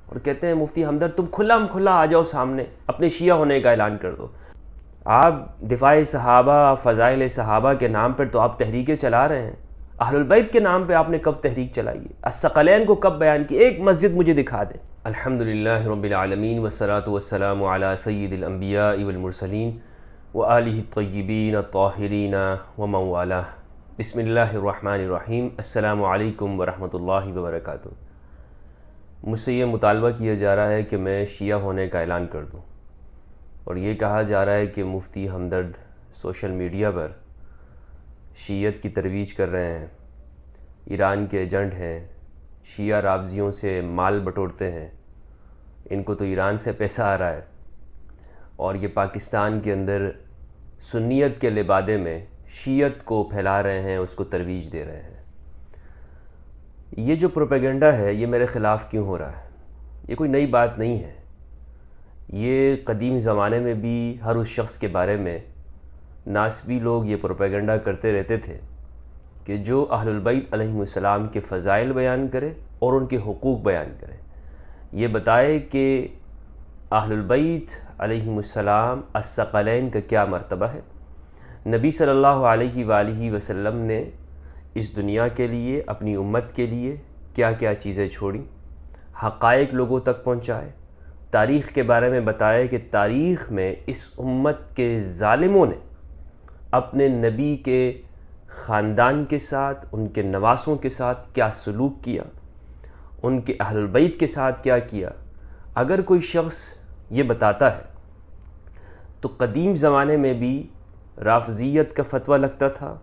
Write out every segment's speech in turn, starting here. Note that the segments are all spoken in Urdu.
اور کہتے ہیں مفتی ہمدرد تم کھلا آ جاؤ سامنے، اپنے شیعہ ہونے کا اعلان کر دو۔ آپ دفاع صحابہ، فضائل صحابہ کے نام پر تو آپ تحریکیں چلا رہے ہیں، اہل البیت کے نام پہ آپ نے کب تحریک چلائی ہے؟ الثقلین کو کب بیان کی؟ ایک مسجد مجھے دکھا دیں۔ الحمدللہ رب العالمین والصلاة والسلام علی سید الانبیاء والمرسلین وآلہ الطیبین الطاہرین ومن والہ۔ بسم اللہ الرحمن الرحیم۔ السلام علیکم ورحمۃ اللہ وبرکاتہ۔ مجھ سے یہ مطالبہ کیا جا رہا ہے کہ میں شیعہ ہونے کا اعلان کر دوں، اور یہ کہا جا رہا ہے کہ مفتی ہمدرد سوشل میڈیا پر شیعت کی ترویج کر رہے ہیں، ایران کے ایجنٹ ہیں، شیعہ رافضیوں سے مال بٹورتے ہیں، ان کو تو ایران سے پیسہ آ رہا ہے، اور یہ پاکستان کے اندر سنیت کے لبادے میں شیعت کو پھیلا رہے ہیں، اس کو ترویج دے رہے ہیں۔ یہ جو پروپیگنڈا ہے یہ میرے خلاف کیوں ہو رہا ہے؟ یہ کوئی نئی بات نہیں ہے، یہ قدیم زمانے میں بھی ہر اس شخص کے بارے میں ناسبی لوگ یہ پروپیگنڈا کرتے رہتے تھے کہ جو اہل البیت علیہم السلام کے فضائل بیان کرے اور ان کے حقوق بیان کرے، یہ بتائے کہ اہل البیت علیہم السلام الثقلین کا کیا مرتبہ ہے، نبی صلی اللہ علیہ وآلہ وسلم نے اس دنیا کے لیے، اپنی امت کے لیے کیا کیا چیزیں چھوڑیں، حقائق لوگوں تک پہنچائے، تاریخ کے بارے میں بتائے کہ تاریخ میں اس امت کے ظالموں نے اپنے نبی کے خاندان کے ساتھ، ان کے نواسوں کے ساتھ کیا سلوک کیا، ان کے اہل البیت کے ساتھ کیا کیا۔ اگر کوئی شخص یہ بتاتا ہے تو قدیم زمانے میں بھی رافضیت کا فتویٰ لگتا تھا،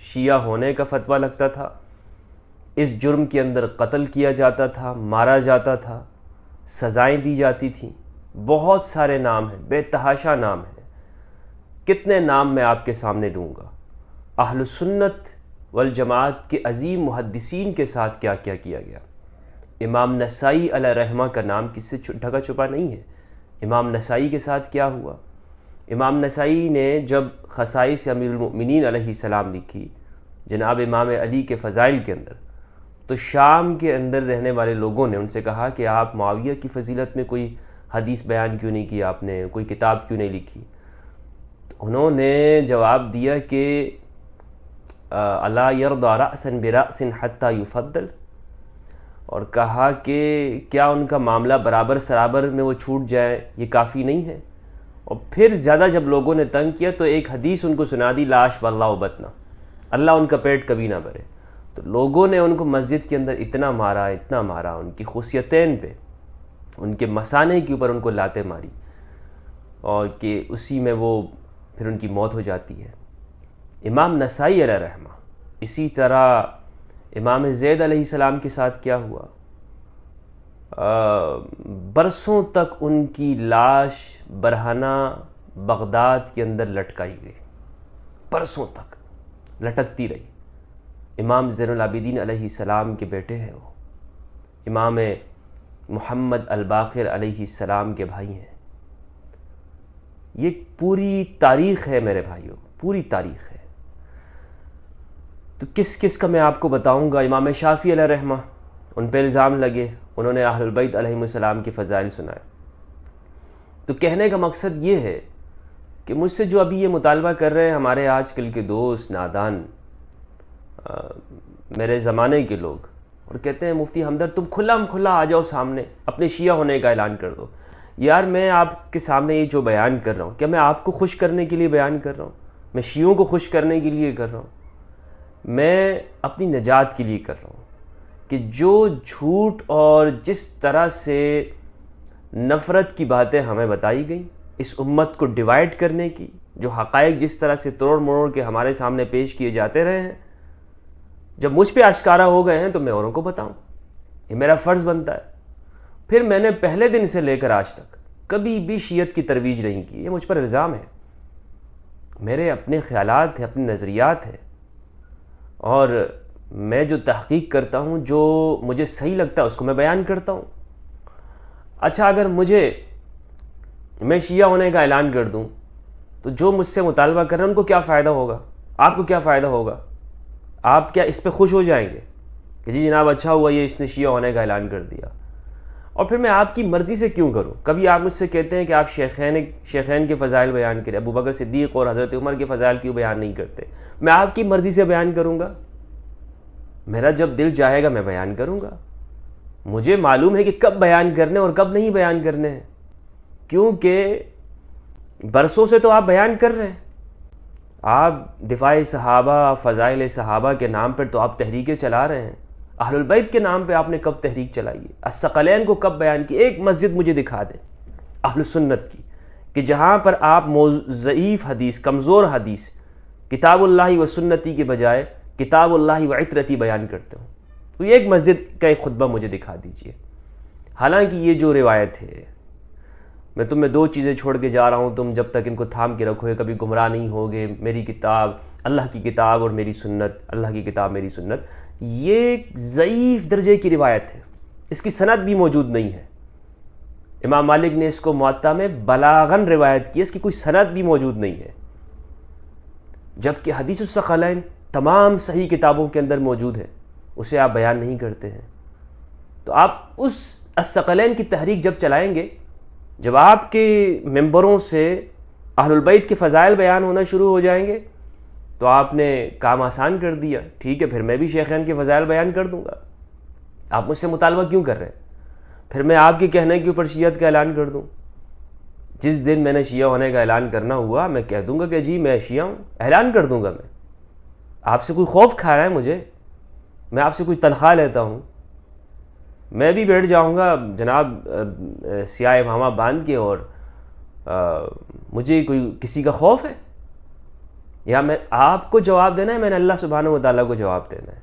شیعہ ہونے کا فتویٰ لگتا تھا، اس جرم کے اندر قتل کیا جاتا تھا، مارا جاتا تھا، سزائیں دی جاتی تھیں۔ بہت سارے نام ہیں، بے تحاشا نام ہیں، کتنے نام میں آپ کے سامنے دوں گا۔ اہل سنت والجماعت کے عظیم محدثین کے ساتھ کیا کیا کیا گیا۔ امام نسائی علیہ رحمہ کا نام کس سے ڈھکا چھپا نہیں ہے۔ امام نسائی کے ساتھ کیا ہوا؟ امام نسائی نے جب خصائص امیر المؤمنین علیہ السلام لکھی، جناب امام علی کے فضائل کے اندر، تو شام کے اندر رہنے والے لوگوں نے ان سے کہا کہ آپ معاویہ کی فضیلت میں کوئی حدیث بیان کیوں نہیں کی، آپ نے کوئی کتاب کیوں نہیں لکھی؟ تو انہوں نے جواب دیا کہ الا یرضی رأسا برأس حتی یفضل، اور کہا کہ کیا ان کا معاملہ برابر سرابر میں وہ چھوٹ جائے یہ کافی نہیں ہے؟ اور پھر زیادہ جب لوگوں نے تنگ کیا تو ایک حدیث ان کو سنا دی، لاش باللہ بطنا، اللہ ان کا پیٹ کبھی نہ بھرے۔ تو لوگوں نے ان کو مسجد کے اندر اتنا مارا، ان کی خصیتین پہ، ان کے مثانے کے اوپر ان کو لاتیں ماری، اور کہ اسی میں وہ پھر ان کی موت ہو جاتی ہے۔ امام نسائی علیہ رحمہ، اسی طرح امام زید علیہ السلام کے ساتھ کیا ہوا؟ برسوں تک ان کی لاش برہنہ بغداد کے اندر لٹکائی گئی، برسوں تک لٹکتی رہی۔ امام زین العابدین علیہ السلام کے بیٹے ہیں وہ، امام محمد الباقر علیہ السلام کے بھائی ہیں۔ یہ پوری تاریخ ہے میرے بھائیوں، پوری تاریخ ہے۔ تو کس کس کا میں آپ کو بتاؤں گا؟ امام شافعی علیہ رحمہ، ان پہ الزام لگے، انہوں نے اہل البیت علیہم السلام کے فضائل سنائے۔ تو کہنے کا مقصد یہ ہے کہ مجھ سے جو ابھی یہ مطالبہ کر رہے ہیں ہمارے آج کل کے دوست نادان، میرے زمانے کے لوگ، اور کہتے ہیں مفتی ہمدرد تم کھلا آ جاؤ سامنے، اپنے شیعہ ہونے کا اعلان کر دو۔ یار میں آپ کے سامنے یہ جو بیان کر رہا ہوں، کیا میں آپ کو خوش کرنے کے لیے بیان کر رہا ہوں؟ میں شیعوں کو خوش کرنے کے لیے کر رہا ہوں؟ میں اپنی نجات کے لیے کر رہا ہوں کہ جو جھوٹ اور جس طرح سے نفرت کی باتیں ہمیں بتائی گئیں، اس امت کو ڈیوائیڈ کرنے کی، جو حقائق جس طرح سے توڑ مروڑ کے ہمارے سامنے پیش کیے جاتے رہے ہیں، جب مجھ پہ آشکارا ہو گئے ہیں تو میں اوروں کو بتاؤں، یہ میرا فرض بنتا ہے۔ پھر میں نے پہلے دن سے لے کر آج تک کبھی بھی شیعت کی ترویج نہیں کی، یہ مجھ پر الزام ہے۔ میرے اپنے خیالات ہیں، اپنے نظریات ہیں، اور میں جو تحقیق کرتا ہوں، جو مجھے صحیح لگتا ہے اس کو میں بیان کرتا ہوں۔ اچھا، اگر میں شیعہ ہونے کا اعلان کر دوں تو جو مجھ سے مطالبہ کر رہے ہیں ان کو کیا فائدہ ہوگا؟ آپ کو کیا فائدہ ہوگا؟ آپ کیا اس پہ خوش ہو جائیں گے کہ جی جناب اچھا ہوا یہ اس نے شیعہ ہونے کا اعلان کر دیا؟ اور پھر میں آپ کی مرضی سے کیوں کروں؟ کبھی آپ مجھ سے کہتے ہیں کہ آپ شیخین کے فضائل بیان کریں، ابو بکر صدیق اور حضرت عمر کے فضائل کیوں بیان نہیں کرتے؟ میں آپ کی مرضی سے بیان کروں گا، میرا جب دل چاہے گا میں بیان کروں گا۔ مجھے معلوم ہے کہ کب بیان کرنے اور کب نہیں بیان کرنے ہیں، کیونکہ برسوں سے تو آپ بیان کر رہے ہیں، آپ دفاع صحابہ، فضائل صحابہ کے نام پر تو آپ تحریکیں چلا رہے ہیں۔ اہل البیت کے نام پہ آپ نے کب تحریک چلائی ہے؟ الثقلین کو کب بیان کی؟ ایک مسجد مجھے دکھا دیں اہل سنت کی کہ جہاں پر آپ ضعیف حدیث، کمزور حدیث، کتاب اللہ و سنتی کے بجائے کتاب اللہ و عترتی بیان کرتے ہوں۔ تو ایک مسجد کا ایک خطبہ مجھے دکھا دیجئے۔ حالانکہ یہ جو روایت ہے، میں تمہیں دو چیزیں چھوڑ کے جا رہا ہوں، تم جب تک ان کو تھام کے رکھو گے کبھی گمراہ نہیں ہوگے، میری کتاب، اللہ کی کتاب اور میری سنت، اللہ کی کتاب میری سنت۔ یہ ایک ضعیف درجے کی روایت ہے، اس کی سند بھی موجود نہیں ہے۔ امام مالک نے اس کو موطا میں بلاغاً روایت کی، اس کی کوئی سند بھی موجود نہیں ہے، جبکہ حدیث الثقلین تمام صحیح کتابوں کے اندر موجود ہے، اسے آپ بیان نہیں کرتے ہیں۔ تو آپ اس الثقلین کی تحریک جب چلائیں گے، جب آپ کے ممبروں سے اہل البیت کے فضائل بیان ہونا شروع ہو جائیں گے تو آپ نے کام آسان کر دیا، ٹھیک ہے پھر میں بھی شیخین کے فضائل بیان کر دوں گا۔ آپ مجھ سے مطالبہ کیوں کر رہے ہیں؟ پھر میں آپ کے کہنے کے اوپر شیعت کا اعلان کر دوں۔ جس دن میں نے شیعہ ہونے کا اعلان کرنا ہوا، میں کہہ دوں گا کہ جی میں شیعہ ہوں، اعلان کر دوں گا میں۔ آپ سے کوئی خوف کھا رہا ہے مجھے؟ میں آپ سے کوئی تنخواہ لیتا ہوں؟ میں بھی بیٹھ جاؤں گا جناب سیاہ امامہ باندھ کے، اور مجھے کوئی کسی کا خوف ہے؟ یا میں آپ کو جواب دینا ہے، میں نے اللہ سبحانہ و تعالیٰ کو جواب دینا ہے؟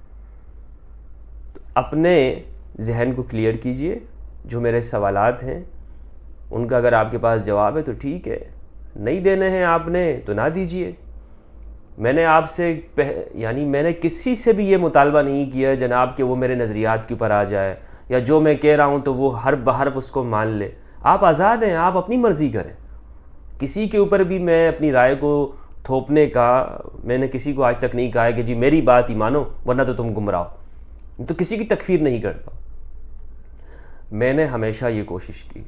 تو اپنے ذہن کو کلیئر کیجئے، جو میرے سوالات ہیں ان کا اگر آپ کے پاس جواب ہے تو ٹھیک ہے، نہیں دینے ہیں آپ نے تو نہ دیجئے۔ میں نے آپ سے میں نے کسی سے بھی یہ مطالبہ نہیں کیا جناب کہ وہ میرے نظریات کے اوپر آ جائے، یا جو میں کہہ رہا ہوں تو وہ حرف بحرف اس کو مان لے۔ آپ آزاد ہیں، آپ اپنی مرضی کریں۔ کسی کے اوپر بھی میں اپنی رائے کو تھوپنے کا، میں نے کسی کو آج تک نہیں کہا ہے کہ جی میری بات ہی مانو ورنہ تو تم گمراہ ہو، تو کسی کی تکفیر نہیں کرتا۔ میں نے ہمیشہ یہ کوشش کی،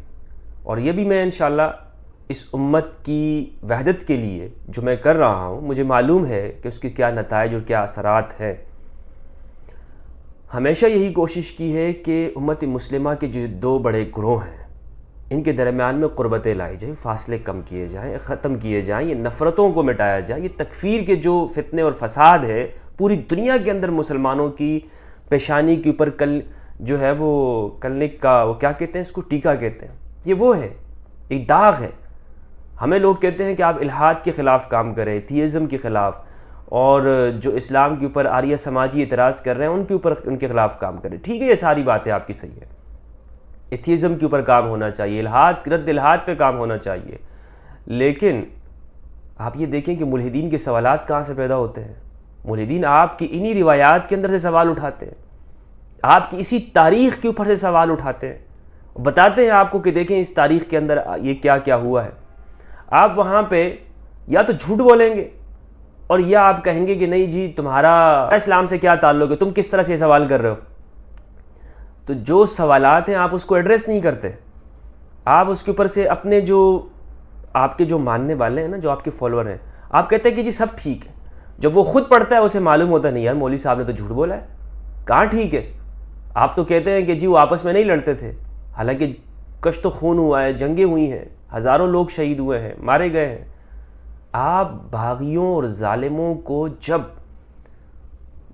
اور یہ بھی میں انشاءاللہ اس امت کی وحدت کے لیے جو میں کر رہا ہوں، مجھے معلوم ہے کہ اس کے کیا نتائج اور کیا اثرات ہیں۔ ہمیشہ یہی کوشش کی ہے کہ امت مسلمہ کے جو دو بڑے گروہ ہیں ان کے درمیان میں قربتیں لائی جائیں، فاصلے کم کیے جائیں، ختم کیے جائیں، یہ نفرتوں کو مٹایا جائے۔ یہ تکفیر کے جو فتنے اور فساد ہے پوری دنیا کے اندر، مسلمانوں کی پیشانی کے اوپر جو ہے وہ کلنک کا وہ کیا کہتے ہیں، اس کو ٹیکا کہتے ہیں، یہ وہ ہے، ایک داغ ہے۔ ہمیں لوگ کہتے ہیں کہ آپ الحاد کے خلاف کام کریں، تھیئزم کے خلاف، اور جو اسلام کے اوپر آریہ سماجی اعتراض کر رہے ہیں ان کے خلاف کام کریں۔ ٹھیک ہے، یہ ساری باتیں آپ کی صحیح ہے، ایتھیزم کے اوپر کام ہونا چاہیے، رد الحاد پہ کام ہونا چاہیے، لیکن آپ یہ دیکھیں کہ ملحدین کے سوالات کہاں سے پیدا ہوتے ہیں۔ ملحدین آپ کی انہی روایات کے اندر سے سوال اٹھاتے ہیں، آپ کی اسی تاریخ کے اوپر سے سوال اٹھاتے ہیں، بتاتے ہیں آپ کو کہ دیکھیں اس تاریخ کے اندر یہ کیا کیا ہوا ہے۔ آپ وہاں پہ یا تو جھوٹ بولیں گے، اور یا آپ کہیں گے کہ نہیں جی تمہارا اسلام سے کیا تعلق ہے، تم کس طرح سے سوال کر رہے ہو۔ تو جو سوالات ہیں آپ اس کو ایڈریس نہیں کرتے، آپ اس کے اوپر سے اپنے جو آپ کے جو ماننے والے ہیں نا، جو آپ کے فالوور ہیں، آپ کہتے ہیں کہ جی سب ٹھیک ہے۔ جب وہ خود پڑھتا ہے اسے معلوم ہوتا ہے نہیں یار مولوی صاحب نے تو جھوٹ بولا ہے، کہاں ٹھیک ہے۔ آپ تو کہتے ہیں کہ جی وہ آپس میں نہیں لڑتے تھے، حالانکہ کشت و خون ہوا ہے، جنگیں ہوئی ہیں، ہزاروں لوگ شہید ہوئے ہیں، مارے گئے ہیں۔ آپ باغیوں اور ظالموں کو جب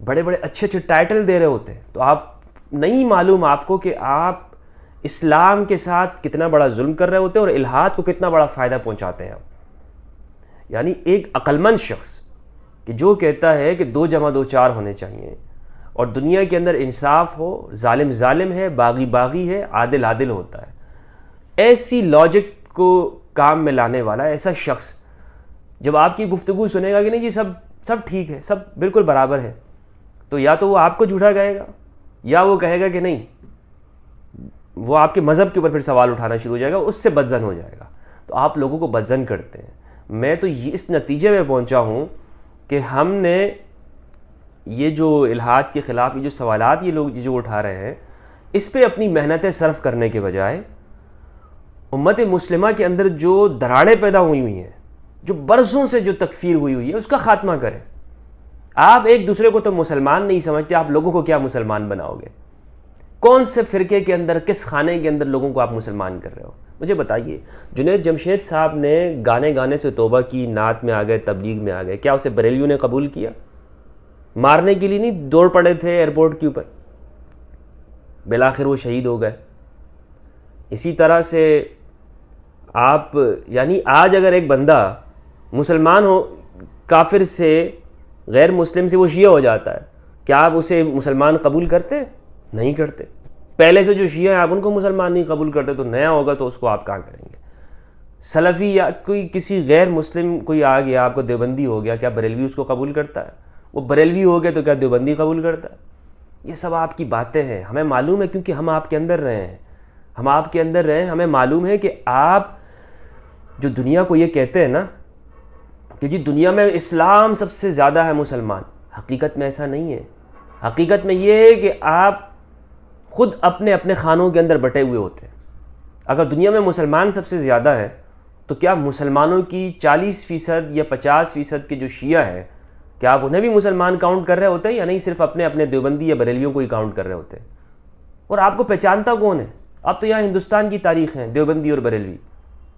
بڑے بڑے اچھے اچھے ٹائٹل دے رہے ہوتے ہیں تو آپ نہیں معلوم آپ کو کہ آپ اسلام کے ساتھ کتنا بڑا ظلم کر رہے ہوتے ہیں اور الحاد کو کتنا بڑا فائدہ پہنچاتے ہیں آپ۔ یعنی ایک عقلمند شخص کہ جو کہتا ہے کہ 2 + 2 4 ہونے چاہیے، اور دنیا کے اندر انصاف ہو، ظالم ظالم ہے، باغی باغی ہے، عادل عادل ہوتا ہے، ایسی لاجک کو کام میں لانے والا ایسا شخص جب آپ کی گفتگو سنے گا کہ نہیں جی سب ٹھیک ہے، سب بالکل برابر ہے، تو یا تو وہ آپ کو جھوٹا کہے گا، یا وہ کہے گا کہ نہیں، وہ آپ کے مذہب کے اوپر پھر سوال اٹھانا شروع ہو جائے گا، اس سے بدزن ہو جائے گا۔ تو آپ لوگوں کو بدزن کرتے ہیں۔ میں تو اس نتیجے میں پہنچا ہوں کہ ہم نے یہ جو الحاد کے خلاف یہ جو سوالات یہ لوگ جو اٹھا رہے ہیں، اس پہ اپنی محنتیں صرف کرنے کے بجائے امت مسلمہ کے اندر جو دراڑیں پیدا ہوئی ہیں، جو برسوں سے جو تکفیر ہوئی ہے، اس کا خاتمہ کریں۔ آپ ایک دوسرے کو تو مسلمان نہیں سمجھتے، آپ لوگوں کو کیا مسلمان بناؤ گے؟ کون سے فرقے کے اندر، کس خانے کے اندر لوگوں کو آپ مسلمان کر رہے ہو؟ مجھے بتائیے۔ جنید جمشید صاحب نے گانے سے توبہ کی، نعت میں آ گئے، تبلیغ میں آ گئے، کیا اسے بریلیوں نے قبول کیا؟ مارنے کے لیے نہیں دوڑ پڑے تھے ایئرپورٹ کے اوپر، بالآخر وہ شہید ہو گئے۔ اسی طرح سے آپ یعنی آج اگر ایک بندہ مسلمان ہو، کافر سے، غیر مسلم سے وہ شیعہ ہو جاتا ہے، کیا آپ اسے مسلمان قبول کرتے؟ نہیں کرتے۔ پہلے سے جو شیعہ ہیں آپ ان کو مسلمان نہیں قبول کرتے، تو نیا ہوگا تو اس کو آپ کہاں کریں گے؟ سلفی یا کوئی کسی غیر مسلم کوئی آ گیا، آپ کو دیوبندی ہو گیا، کیا بریلوی اس کو قبول کرتا ہے؟ وہ بریلوی ہو گیا تو کیا دیوبندی قبول کرتا ہے؟ یہ سب آپ کی باتیں ہیں، ہمیں معلوم ہے، کیونکہ ہم آپ کے اندر رہے ہیں، ہم آپ کے اندر رہے ہیں، ہمیں معلوم ہے کہ آپ جو دنیا کو یہ کہتے ہیں نا کہ جی دنیا میں اسلام سب سے زیادہ ہے مسلمان، حقیقت میں ایسا نہیں ہے۔ حقیقت میں یہ ہے کہ آپ خود اپنے اپنے خانوں کے اندر بٹے ہوئے ہوتے ہیں۔ اگر دنیا میں مسلمان سب سے زیادہ ہے تو کیا مسلمانوں کی 40% یا 50% کے جو شیعہ ہیں، کیا آپ انہیں بھی مسلمان کاؤنٹ کر رہے ہوتے ہیں، یا نہیں صرف اپنے اپنے دیوبندی یا بریلیوں کو ہی کاؤنٹ کر رہے ہوتے ہیں؟ اور آپ کو پہچانتا کون ہے؟ اب تو یہاں ہندوستان کی تاریخ ہے، دیوبندی اور بریلوی۔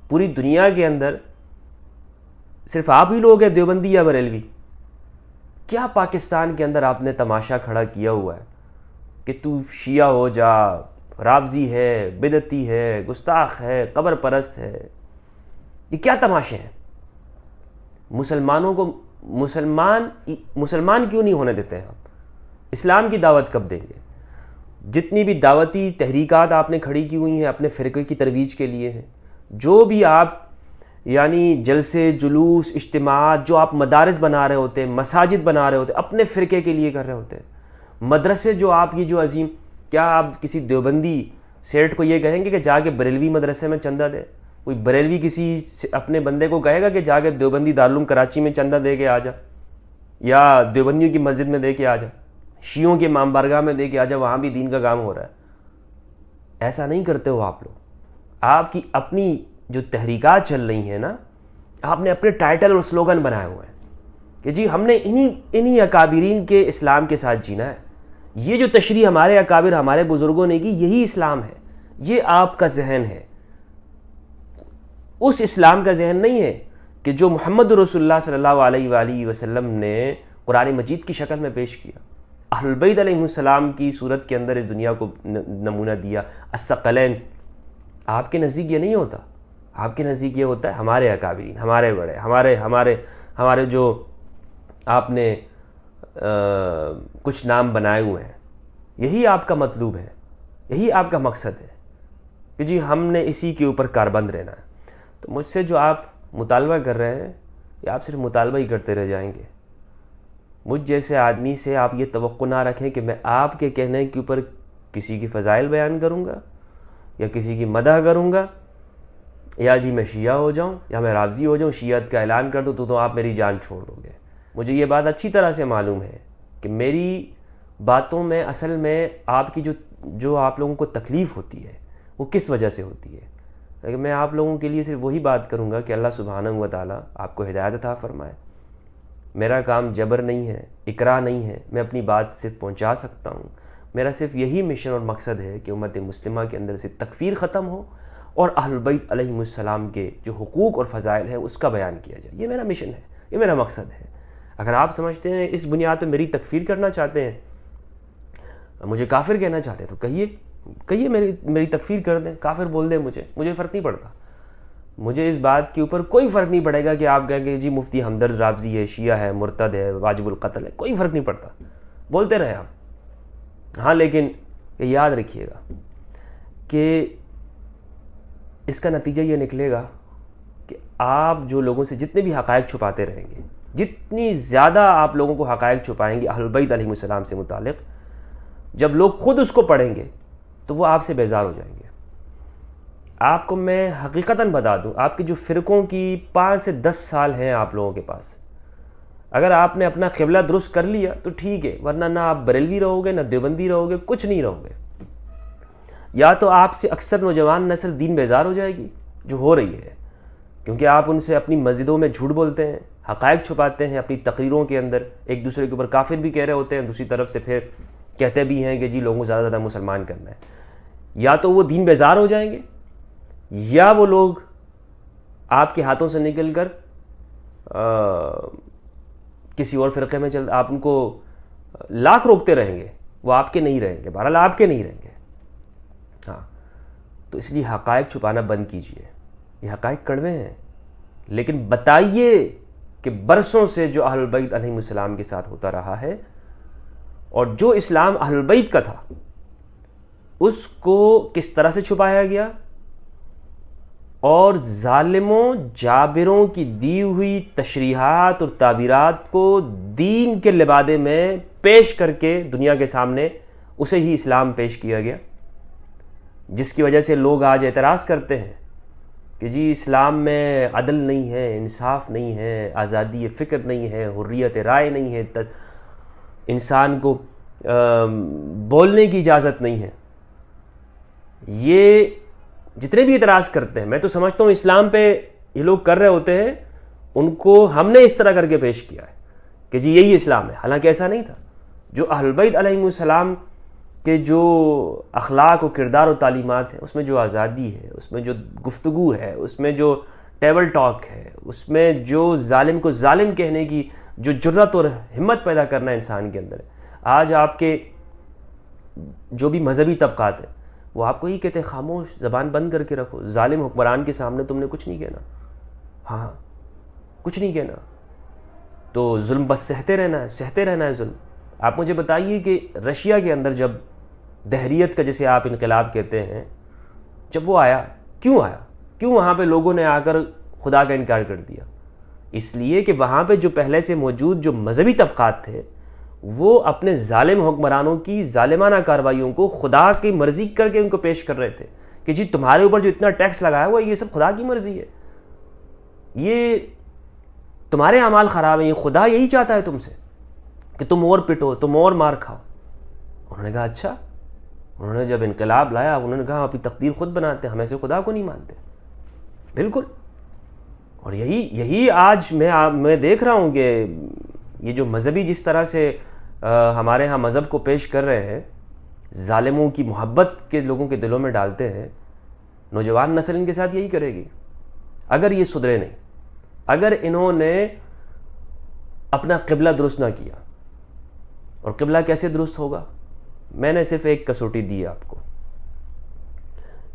پوری دنیا کے اندر صرف آپ ہی لوگ ہیں دیوبندی یا بریلوی۔ کیا پاکستان کے اندر آپ نے تماشا کھڑا کیا ہوا ہے کہ تو شیعہ ہو جا، رافضی ہے، بدعتی ہے، گستاخ ہے، قبر پرست ہے؟ یہ کیا تماشے ہیں؟ مسلمانوں کو مسلمان کیوں نہیں ہونے دیتے ہیں آپ؟ اسلام کی دعوت کب دیں گے؟ جتنی بھی دعوتی تحریکات آپ نے کھڑی کی ہوئی ہیں اپنے فرقے کی ترویج کے لیے ہیں، جو بھی آپ یعنی جلسے، جلوس، اجتماعات جو آپ مدارس بنا رہے ہوتے ہیں، مساجد بنا رہے ہوتے ہیں، اپنے فرقے کے لیے کر رہے ہوتے ہیں، مدرسے جو آپ کی جو عظیم، کیا آپ کسی دیوبندی سیٹ کو یہ کہیں گے کہ جا کے بریلوی مدرسے میں چندہ دے؟ کوئی بریلوی کسی اپنے بندے کو کہے گا کہ جا کے دیوبندی دارالعلوم کراچی میں چندہ دے کے آ جا، یا دیوبندیوں کی مسجد میں دے کے آ جا، شیعوں کے امام بارگاہ میں دے کے آ جا، وہاں بھی دین کا کام ہو رہا ہے؟ ایسا نہیں کرتے ہو آپ لوگ۔ آپ کی اپنی جو تحریکات چل رہی ہیں نا، آپ نے اپنے ٹائٹل اور سلوگن بنائے ہوئے ہیں کہ جی ہم نے انہی اکابرین کے اسلام کے ساتھ جینا ہے، یہ جو تشریح ہمارے اکابر، ہمارے بزرگوں نے کی، یہی اسلام ہے۔ یہ آپ کا ذہن ہے، اس اسلام کا ذہن نہیں ہے کہ جو محمد رسول اللہ صلی اللہ علیہ وآلہ وسلم نے قرآن مجید کی شکل میں پیش کیا، اہل البیت علیہ السلام کی صورت کے اندر اس دنیا کو نمونہ دیا، الثقلین۔ آپ کے نزدیک یہ نہیں ہوتا، آپ کے نزدیک یہ ہوتا ہے ہمارے اکابرین، ہمارے بڑے، ہمارے جو آپ نے کچھ نام بنائے ہوئے ہیں، یہی آپ کا مطلوب ہے، یہی آپ کا مقصد ہے کہ جی ہم نے اسی کے اوپر کاربند رہنا ہے۔ تو مجھ سے جو آپ مطالبہ کر رہے ہیں، یہ آپ صرف مطالبہ ہی کرتے رہ جائیں گے۔ مجھ جیسے آدمی سے آپ یہ توقع نہ رکھیں کہ میں آپ کے کہنے کے اوپر کسی کی فضائل بیان کروں گا، یا کسی کی مدح کروں گا، یا جی میں شیعہ ہو جاؤں، یا میں رافضی ہو جاؤں، شیعت کا اعلان کر دوں تو آپ میری جان چھوڑ دو گے۔ مجھے یہ بات اچھی طرح سے معلوم ہے کہ میری باتوں میں اصل میں آپ کی جو آپ لوگوں کو تکلیف ہوتی ہے وہ کس وجہ سے ہوتی ہے۔ لیکن میں آپ لوگوں کے لیے صرف وہی بات کروں گا کہ اللہ سبحانہ و تعالیٰ آپ کو ہدایت عطا فرمائے۔ میرا کام جبر نہیں ہے، اکراہ نہیں ہے، میں اپنی بات صرف پہنچا سکتا ہوں۔ میرا صرف یہی مشن اور مقصد ہے کہ امت مسلمہ کے اندر سے تکفیر ختم ہو اور اہل بیت علیہم السلام کے جو حقوق اور فضائل ہیں اس کا بیان کیا جائے۔ یہ میرا مشن ہے، یہ میرا مقصد ہے۔ اگر آپ سمجھتے ہیں اس بنیاد پہ میری تکفیر کرنا چاہتے ہیں، مجھے کافر کہنا چاہتے ہیں، تو کہیے میری تکفیر کر دیں، کافر بول دیں، مجھے فرق نہیں پڑتا۔ مجھے اس بات کے اوپر کوئی فرق نہیں پڑے گا کہ آپ کہیں کہ جی مفتی ہمدرد رافضی ہے، شیعہ ہے، مرتد ہے، واجب القتل ہے، کوئی فرق نہیں پڑتا، بولتے رہیں آپ۔ ہاں لیکن یہ یاد رکھیے گا کہ اس کا نتیجہ یہ نکلے گا کہ آپ جو لوگوں سے جتنے بھی حقائق چھپاتے رہیں گے، جتنی زیادہ آپ لوگوں کو حقائق چھپائیں گے اہل بیت علیہ السلام سے متعلق، جب لوگ خود اس کو پڑھیں گے تو وہ آپ سے بیزار ہو جائیں گے۔ آپ کو میں حقیقتاً بتا دوں، آپ کے جو فرقوں کی 5 سے 10 سال ہیں آپ لوگوں کے پاس، اگر آپ نے اپنا قبلہ درست کر لیا تو ٹھیک ہے، ورنہ نہ آپ بریلوی رہو گے، نہ دیوبندی رہو گے، کچھ نہیں رہو گے۔ یا تو آپ سے اکثر نوجوان نسل دین بیزار ہو جائے گی، جو ہو رہی ہے، کیونکہ آپ ان سے اپنی مسجدوں میں جھوٹ بولتے ہیں، حقائق چھپاتے ہیں، اپنی تقریروں کے اندر ایک دوسرے کے اوپر کافر بھی کہہ رہے ہوتے ہیں، دوسری طرف سے پھر کہتے بھی ہیں کہ جی لوگوں کو زیادہ زیادہ مسلمان کرنا ہے۔ یا تو وہ دین بیزار ہو جائیں گے، یا وہ لوگ آپ کے ہاتھوں سے نکل کر کسی اور فرقے میں آپ ان کو لاکھ روکتے رہیں گے، وہ آپ کے نہیں رہیں گے، بہرحال آپ کے نہیں رہیں گے۔ ہاں، تو اس لیے حقائق چھپانا بند کیجئے، یہ حقائق کڑوے ہیں، لیکن بتائیے کہ برسوں سے جو اہل البیت علیہم السلام کے ساتھ ہوتا رہا ہے، اور جو اسلام اہل البیت کا تھا، اس کو کس طرح سے چھپایا گیا، اور ظالموں جابروں کی دی ہوئی تشریحات اور تعبیرات کو دین کے لبادے میں پیش کر کے دنیا کے سامنے اسے ہی اسلام پیش کیا گیا، جس کی وجہ سے لوگ آج اعتراض کرتے ہیں کہ جی اسلام میں عدل نہیں ہے، انصاف نہیں ہے، آزادی فکر نہیں ہے، حریت رائے نہیں ہے، انسان کو بولنے کی اجازت نہیں ہے۔ یہ جتنے بھی اعتراض کرتے ہیں، میں تو سمجھتا ہوں اسلام پہ یہ لوگ کر رہے ہوتے ہیں، ان کو ہم نے اس طرح کر کے پیش کیا ہے کہ جی یہی اسلام ہے، حالانکہ ایسا نہیں تھا۔ جو اہل البیت علیہم السلام کے جو اخلاق و کردار و تعلیمات ہیں، اس میں جو آزادی ہے، اس میں جو گفتگو ہے، اس میں جو ٹیبل ٹاک ہے، اس میں جو ظالم کو ظالم کہنے کی جو جرأت اور ہمت پیدا کرنا ہے انسان کے اندر ہے۔ آج آپ کے جو بھی مذہبی طبقات ہیں، وہ آپ کو ہی کہتے ہیں خاموش، زبان بند کر کے رکھو، ظالم حکمران کے سامنے تم نے کچھ نہیں کہنا، ہاں کچھ نہیں کہنا، تو ظلم بس سہتے رہنا ہے ظلم۔ آپ مجھے بتائیے کہ رشیا کے اندر جب دہریت کا جسے آپ انقلاب کہتے ہیں، جب وہ آیا، کیوں وہاں پہ لوگوں نے آ کر خدا کا انکار کر دیا؟ اس لیے کہ وہاں پہ جو پہلے سے موجود جو مذہبی طبقات تھے، وہ اپنے ظالم حکمرانوں کی ظالمانہ کارروائیوں کو خدا کی مرضی کر کے ان کو پیش کر رہے تھے کہ جی تمہارے اوپر جو اتنا ٹیکس لگایا ہوا ہے، یہ سب خدا کی مرضی ہے، یہ تمہارے اعمال خراب ہیں، یہ خدا یہی چاہتا ہے تم سے کہ تم اور پٹو، تم اور مار کھاؤ۔ انہوں نے کہا اچھا، انہوں نے جب انقلاب لایا، انہوں نے کہا ہم اپنی تقدیر خود بناتے ہیں، ہم ایسے خدا کو نہیں مانتے۔ بالکل، اور یہی آج میں دیکھ رہا ہوں کہ یہ جو مذہبی جس طرح سے ہمارے ہاں مذہب کو پیش کر رہے ہیں، ظالموں کی محبت کے لوگوں کے دلوں میں ڈالتے ہیں، نوجوان نسل ان کے ساتھ یہی کرے گی اگر یہ سدھرے نہیں، اگر انہوں نے اپنا قبلہ درست نہ کیا۔ اور قبلہ کیسے درست ہوگا؟ میں نے صرف ایک کسوٹی دی آپ کو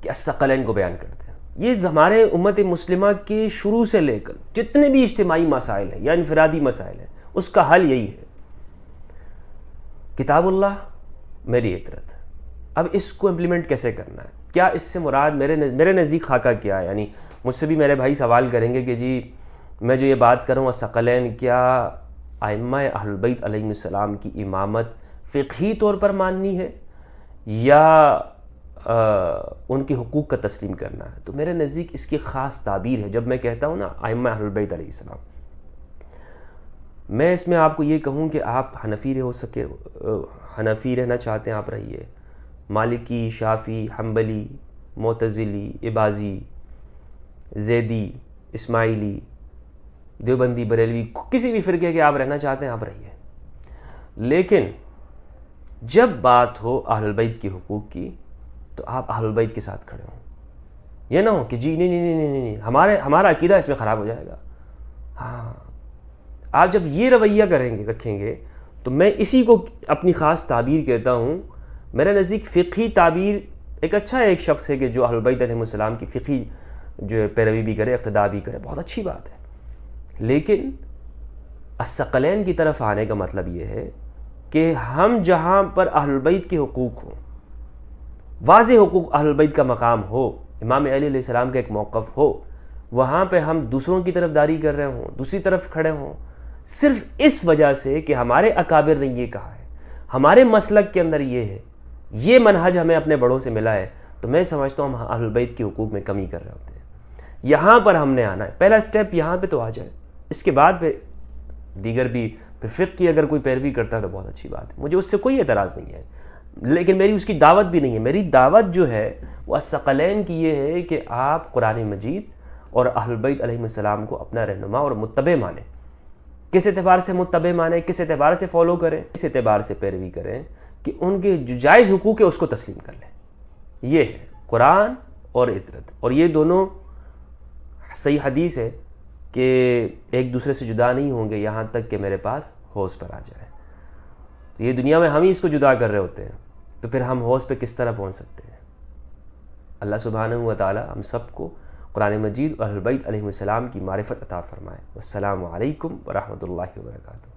کہ الثقلین کو بیان کرتے ہیں۔ یہ ہمارے امت مسلمہ کے شروع سے لے کر جتنے بھی اجتماعی مسائل ہیں یا انفرادی مسائل ہیں، اس کا حل یہی ہے، کتاب اللہ، میری اطرت۔ اب اس کو امپلیمنٹ کیسے کرنا ہے؟ کیا اس سے مراد میرے نزدیک خاکہ کیا ہے؟ یعنی مجھ سے بھی میرے بھائی سوال کریں گے کہ جی میں جو یہ بات کروں الثقلین، کیا ائمہ اہل البیت علیہم السلام کی امامت فقہی طور پر ماننی ہے یا ان کے حقوق کا تسلیم کرنا ہے؟ تو میرے نزدیک اس کی خاص تعبیر ہے۔ جب میں کہتا ہوں نا ائمہ اہل البیت علیہ السلام، میں اس میں آپ کو یہ کہوں کہ آپ حنفی رہنا چاہتے ہیں آپ رہیے، مالکی، شافعی، حنبلی، معتزلی، اباضی، زیدی، اسماعیلی، دیوبندی، بریلوی، کسی بھی فرقے کے آپ رہنا چاہتے ہیں آپ رہیے، لیکن جب بات ہو اہل البیت کے حقوق کی تو آپ اہل البیت کے ساتھ کھڑے ہوں۔ یہ نہ ہو کہ جی نہیں ہمارا عقیدہ اس میں خراب ہو جائے گا۔ ہاں، آپ جب یہ رویہ رکھیں گے تو میں اسی کو اپنی خاص تعبیر کہتا ہوں۔ میرے نزدیک فقہی تعبیر ایک شخص ہے کہ جو اہل البیت علیہ السلام کی فقہی جو پیروی بھی کرے، اقتداء بھی کرے، بہت اچھی بات ہے، لیکن الثقلین کی طرف آنے کا مطلب یہ ہے کہ ہم جہاں پر اہل البیت کے حقوق ہوں، واضح حقوق، اہل البیت کا مقام ہو، امام علی علیہ السلام کا ایک موقف ہو، وہاں پہ ہم دوسروں کی طرف داری کر رہے ہوں، دوسری طرف کھڑے ہوں، صرف اس وجہ سے کہ ہمارے اکابر نے یہ کہا ہے، ہمارے مسلک کے اندر یہ ہے، یہ منہج ہمیں اپنے بڑوں سے ملا ہے، تو میں سمجھتا ہوں ہم اہل البیت کے حقوق میں کمی کر رہے ہوتے ہیں۔ یہاں پر ہم نے آنا ہے، پہلا سٹیپ یہاں پہ تو آ جائے، اس کے بعد پہ دیگر بھی فقہ کی اگر کوئی پیروی کرتا ہے تو بہت اچھی بات ہے، مجھے اس سے کوئی اعتراض نہیں ہے۔ لیکن میری اس کی دعوت بھی نہیں ہے. میری دعوت جو ہے وہ الثقلین کی یہ ہے کہ آپ قرآن مجید اور اہل بیت علیہ السلام کو اپنا رہنما اور متبع مانیں. کس اعتبار سے متبع مانیں, کس اعتبار سے فالو کریں, اس اعتبار سے پیروی کریں کہ ان کے جو جائز حقوق ہے اس کو تسلیم کر لیں. یہ ہے قرآن اور اطرت, اور یہ دونوں صحیح حدیث ہے کہ ایک دوسرے سے جدا نہیں ہوں گے یہاں تک کہ میرے پاس حوض پر آ جائے. یہ دنیا میں ہم ہی اس کو جدا کر رہے ہوتے ہیں, تو پھر ہم حوض پہ کس طرح پہنچ سکتے ہیں؟ اللہ سبحانہ و تعالی ہم سب کو قرآن مجید اور اہل بیت علیہ السلام کی معرفت عطا فرمائے. والسلام علیکم ورحمۃ اللہ وبرکاتہ.